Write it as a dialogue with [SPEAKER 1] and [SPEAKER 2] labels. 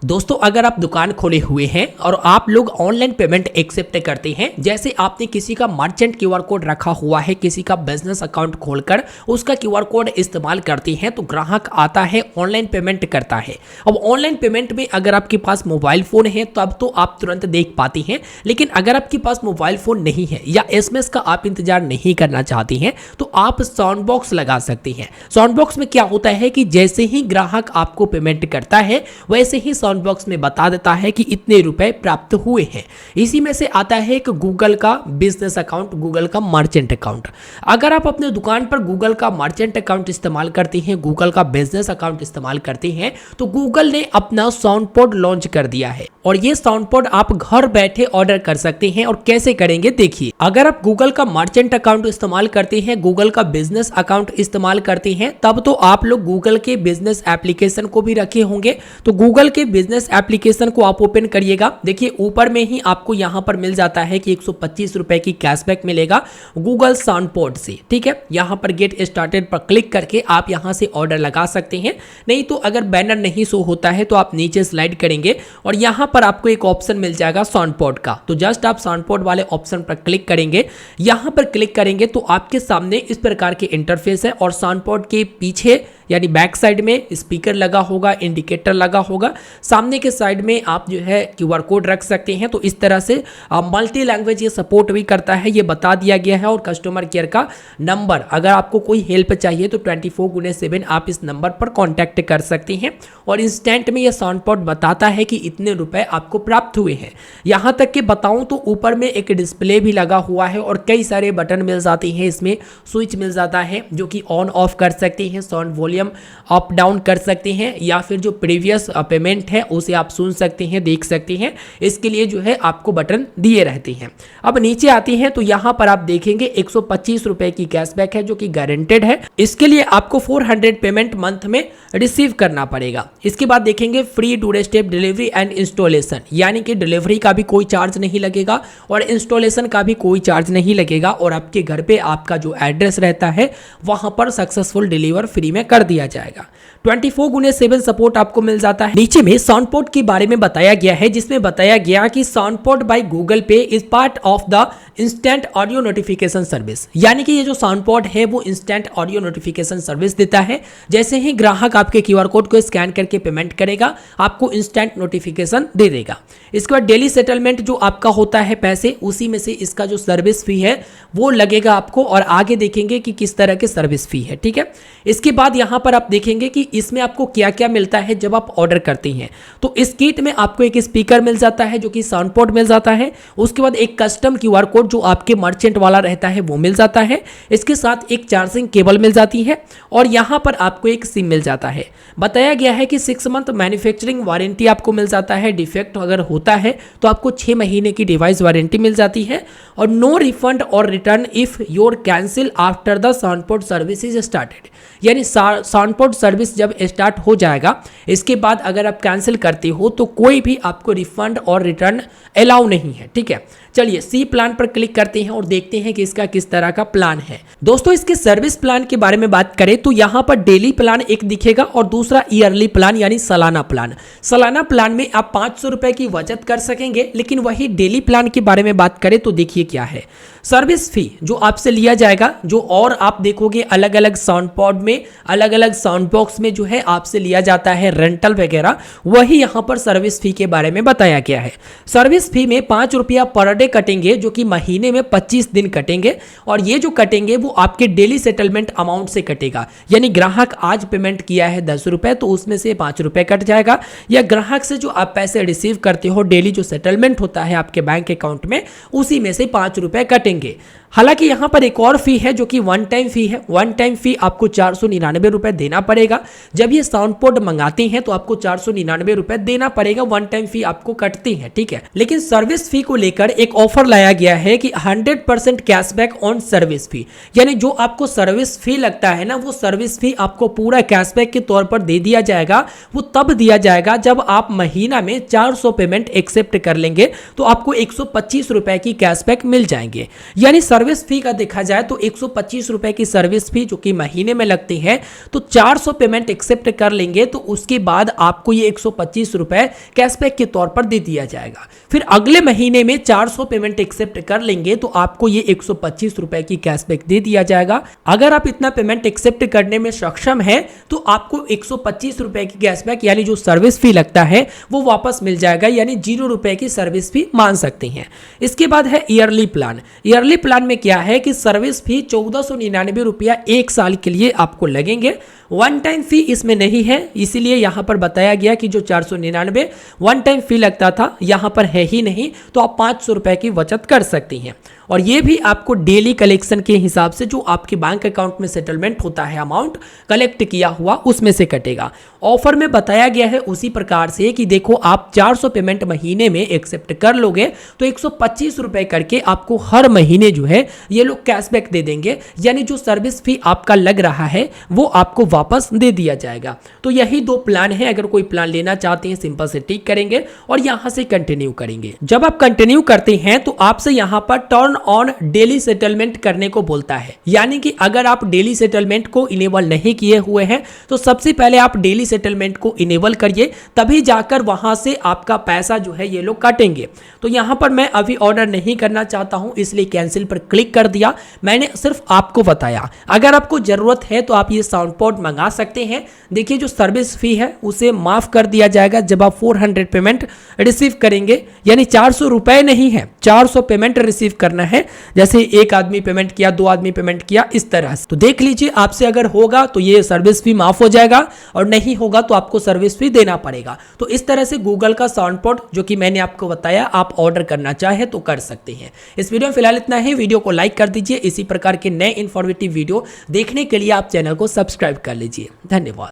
[SPEAKER 1] दोस्तों अगर आप दुकान खोले हुए हैं और आप लोग ऑनलाइन पेमेंट एक्सेप्ट करते हैं, जैसे आपने किसी का मर्चेंट क्यूआर कोड रखा हुआ है, किसी का बिजनेस अकाउंट खोलकर उसका क्यूआर कोड इस्तेमाल करते हैं तो ग्राहक आता है ऑनलाइन पेमेंट करता है। अब ऑनलाइन पेमेंट में अगर आपके पास मोबाइल फ़ोन है तब तो आप तुरंत देख पाते हैं, लेकिन अगर आपके पास मोबाइल फ़ोन नहीं है या एसएमएस का आप इंतजार नहीं करना चाहते हैं तो आप साउंड बॉक्स लगा सकते हैं। साउंड बॉक्स में क्या होता है कि जैसे ही ग्राहक आपको पेमेंट करता है वैसे ही साउंड बॉक्स में बता देता है कि इतने रुपए प्राप्त हुए हैं। इसी में से आता है एक गूगल का बिजनेस अकाउंट, गूगल का मर्चेंट अकाउंट। अगर आप अपने दुकान पर गूगल का मर्चेंट अकाउंट इस्तेमाल करते हैं, गूगल का बिजनेस अकाउंट इस्तेमाल करते हैं, तो गूगल ने अपना साउंड पॉड लॉन्च कर दिया है और ये साउंड पॉड आप घर बैठे ऑर्डर कर सकते हैं। और कैसे करेंगे देखिए, अगर आप गूगल का मर्चेंट अकाउंट इस्तेमाल करते हैं, गूगल का बिजनेस अकाउंट इस्तेमाल करते हैं, तब तो आप लोग गूगल के बिजनेस एप्लीकेशन को भी रखे होंगे। तो गूगल के बिजनेस एप्लीकेशन को आप ओपन करिएगा। देखिए ऊपर में ही आपको यहां पर मिल जाता है कि 125 रुपए की कैशबैक मिलेगा गूगल साउंड पॉड से। ठीक है, यहां पर गेट स्टार्टेड पर क्लिक करके आप यहां से ऑर्डर लगा सकते हैं। नहीं तो अगर बैनर नहीं शो होता है तो आप नीचे स्लाइड करेंगे और यहां पर आपको एक ऑप्शन मिल जाएगा साउंड पॉड का। तो जस्ट आप साउंड पॉड वाले ऑप्शन पर क्लिक करेंगे। यहां पर क्लिक करेंगे तो आपके सामने इस प्रकार के इंटरफेस है और साउंड पॉड के पीछे यानी बैक साइड में स्पीकर लगा होगा, इंडिकेटर लगा होगा। सामने के साइड में आप जो है क्यूआर कोड रख सकते हैं। तो इस तरह से मल्टी लैंग्वेज ये सपोर्ट भी करता है, ये बता दिया गया है। और कस्टमर केयर का नंबर, अगर आपको कोई हेल्प चाहिए तो 24/7 आप इस नंबर पर कॉन्टैक्ट कर सकते हैं और इंस्टेंट में ये साउंड पॉड बताता है कि इतने रुपए आपको प्राप्त हुए हैं। यहाँ तक कि बताऊँ तो ऊपर में एक डिस्प्ले भी लगा हुआ है और कई सारे बटन मिल जाते हैं। इसमें स्विच मिल जाता है जो कि ऑन ऑफ कर सकते हैं, साउंड वॉल्यूम अप डाउन कर सकते हैं, या फिर जो प्रीवियस पेमेंट है उसे आप सुन सकते हैं, देख सकते हैं। इसके लिए जो है आपको बटन दिए रहते हैं। अब नीचे आती हैं तो यहाँ पर आप देखेंगे 125 रुपए की कैशबैक है जो कि गारंटेड है। इसके लिए आपको 400 पेमेंट मंथ में रिसीव करना पड़ेगा। इसके बाद देखेंगे free two step delivery and installation, यानी कि डिलीवरी का भी कोई चार्ज नहीं लगेगा और इंस्टॉलेशन का भी कोई चार्ज नहीं लगेगा और आपके घर पे आपका जो एड्रेस रहता है वहां पर सक्सेसफुल डिलीवर फ्री में कर दिया जाएगा। 24/7 सपोर्ट आपको मिल जाता है। नीचे में साउंड पॉड के बारे में बताया गया है, जिसमें बताया गया कि साउंड पॉड बाय गूगल पे is part of the instant audio notification service, यानी कि ये जो साउंड पॉड है वो इंस्टेंट ऑडियो नोटिफिकेशन सर्विस देता है। जैसे ही ग्राहक आपके क्यूआर कोड को स्कैन करके पेमेंट करेगा आपको इंस्टेंट नोटिफिकेशन दे देगा। इसके बाद डेली सेटलमेंट जो आपका होता है पैसे, उसी में से इसका जो सर्विस फी है वो लगेगा आपको और आगे देखेंगे कि किस तरह के सर्विस फी है। ठीक है, इसके बाद यहाँ पर आप देखेंगे कि इसमें आपको क्या क्या मिलता है जब आप ऑर्डर करते हैं। तो इस किट में आपको एक स्पीकर मिल जाता है जो कि साउंड पॉड मिल जाता है। उसके बाद एक कस्टम क्यूआर कोड जो आपके मर्चेंट वाला रहता है वो मिल जाता है। इसके साथ एक चार्जिंग केबल मिल जाती है और यहाँ पर आपको एक सिम मिल जाता है। बताया गया है कि 6 मंथ मैन्युफैक्चरिंग वारंटी आपको मिल जाता है। डिफेक्ट अगर होता है तो आपको 6 महीने की डिवाइस वारंटी मिल जाती है और नो रिफंड और return if your cancel after the sound pod service is started, यानी साउंड पॉड सर्विस जब स्टार्ट हो जाएगा इसके बाद अगर आप कैंसिल करते हो तो कोई भी आपको रिफंड और रिटर्न अलाउ नहीं है। ठीक है, चलिए सी प्लान पर क्लिक करते हैं और देखते हैं कि इसका किस तरह का प्लान है। दोस्तों इसके सर्विस प्लान के बारे में बात करें तो यहाँ पर डेली प्लान एक दिखेगा और दूसरा ईयरली प्लान यानी सालाना प्लान। सालाना प्लान में आप 500 रुपए की बचत कर सकेंगे, लेकिन वही डेली प्लान के बारे में बात करें तो देखिए क्या है। सर्विस फी जो आपसे लिया जाएगा, जो और आप देखोगे अलग अलग साउंड पॉड में, अलग अलग साउंड बॉक्स में जो है आपसे लिया जाता है रेंटल वगैरह, वही यहाँ पर सर्विस फी के बारे में बताया गया है। सर्विस फी में 5 रुपया पर डे कटेंगे जो कि महीने में 25 दिन कटेंगे और ये जो कटेंगे वो आपके डेली सेटलमेंट अमाउंट से कटेगा। यानी ग्राहक आज पेमेंट किया है 10 रुपए तो उसमें से 5 रुपए कट जाएगा, या ग्राहक से जो आप पैसे रिसीव करते हो डेली जो सेटलमेंट होता है आपके बैंक अकाउंट में उसी में से 5 रुपए कटेंगे। हालांकि यहाँ पर एक और फी है जो कि वन टाइम फी है। वन टाइम फी आपको 499 रुपए देना पड़ेगा। जब ये साउंड पॉड मंगाते हैं तो आपको 499 रुपए देना पड़ेगा, वन टाइम फी आपको कटती है। ठीक है, लेकिन सर्विस फी को लेकर एक ऑफर लाया गया है कि 100% कैशबैक ऑन सर्विस फी, यानी जो आपको सर्विस फी लगता है ना वो सर्विस फी आपको पूरा कैशबैक के तौर पर दे दिया जाएगा। वो तब दिया जाएगा जब आप महीना में 400 पेमेंट एक्सेप्ट कर लेंगे तो आपको 125 रुपए की कैशबैक मिल जाएंगे। यानी सर्विस फी का देखा जाए तो 125 रुपए की सर्विस फी जो कि महीने में लगती है, तो 400 पेमेंट एक्सेप्ट कर लेंगे तो उसके बाद आपको ये 125 रुपए कैशबैक के तौर पर दे दिया जाएगा। फिर अगले महीने में 400 पेमेंट एक्सेप्ट कर लेंगे तो आपको ये 125 रुपए की कैशबैक दे दिया जाएगा। अगर आप इतना पेमेंट एक्सेप्ट करने में सक्षम है तो आपको 125 रुपए की कैशबैक यानी जो सर्विस फी लगता है वो वापस मिल जाएगा, यानी 0 रुपए की सर्विस फी मान सकते हैं। इसके बाद है ईयरली प्लान। ईयरली प्लान में क्या है कि सर्विस फी 1499 रुपया 1 साल के लिए आपको लगेंगे। वन टाइम फी इसमें नहीं है, इसीलिए यहां पर बताया गया कि जो 499 वन टाइम फी लगता था यहां पर है ही नहीं, तो आप 500 रुपए की बचत कर सकती हैं। और ये भी आपको डेली कलेक्शन के हिसाब से जो आपके बैंक अकाउंट में सेटलमेंट होता है अमाउंट कलेक्ट किया हुआ उसमें से कटेगा। ऑफर में बताया गया है उसी प्रकार से कि देखो आप 400 पेमेंट महीने में एक्सेप्ट कर लोगे तो 125 रुपए करके आपको हर महीने जो है ये लोग कैशबैक दे देंगे, यानी जो सर्विस फी आपका लग रहा है वो आपको वापस दे दिया जाएगा। तो यही दो प्लान है, अगर कोई प्लान लेना चाहते हैं सिंपल से टिक करेंगे और यहां से कंटिन्यू करेंगे। जब आप कंटिन्यू करते हैं तो आपसे यहां पर टर्न ऑन डेली सेटलमेंट करने को बोलता है, यानी कि अगर आप डेली सेटलमेंट को इनेबल नहीं किए हुए हैं तो सबसे पहले आप डेली सेटलमेंट को इनेबल करिए, तभी जाकर वहां से आपका पैसा जो है ये लोग काटेंगे। तो यहां पर मैं अभी ऑर्डर नहीं करना चाहता हूं इसलिए कैंसिल पर क्लिक कर दिया। मैंने सिर्फ आपको बताया, अगर आपको जरूरत है तो आप ये साउंड पॉड मंगा सकते हैं। देखिए जो सर्विस फी है उसे माफ कर दिया जाएगा जब आप 400 पेमेंट रिसीव करेंगे, यानी 400 रुपए नहीं है, 400 पेमेंट रिसीव करना है। जैसे एक आदमी पेमेंट किया, 2 आदमी पेमेंट किया, इस तरह से। तो देख लीजिए आपसे अगर होगा तो ये सर्विस फी माफ हो जाएगा और नहीं होगा तो आपको सर्विस फी देना पड़ेगा। तो इस तरह से गूगल का साउंड पॉड जो कि मैंने आपको बताया आप ऑर्डर करना चाहे तो कर सकते हैं। इस वीडियो में फिलहाल इतना ही। वीडियो को लाइक कर दीजिए। इसी प्रकार के नए इंफॉर्मेटिव वीडियो देखने के लिए आप चैनल को सब्सक्राइब कर लीजिए। धन्यवाद।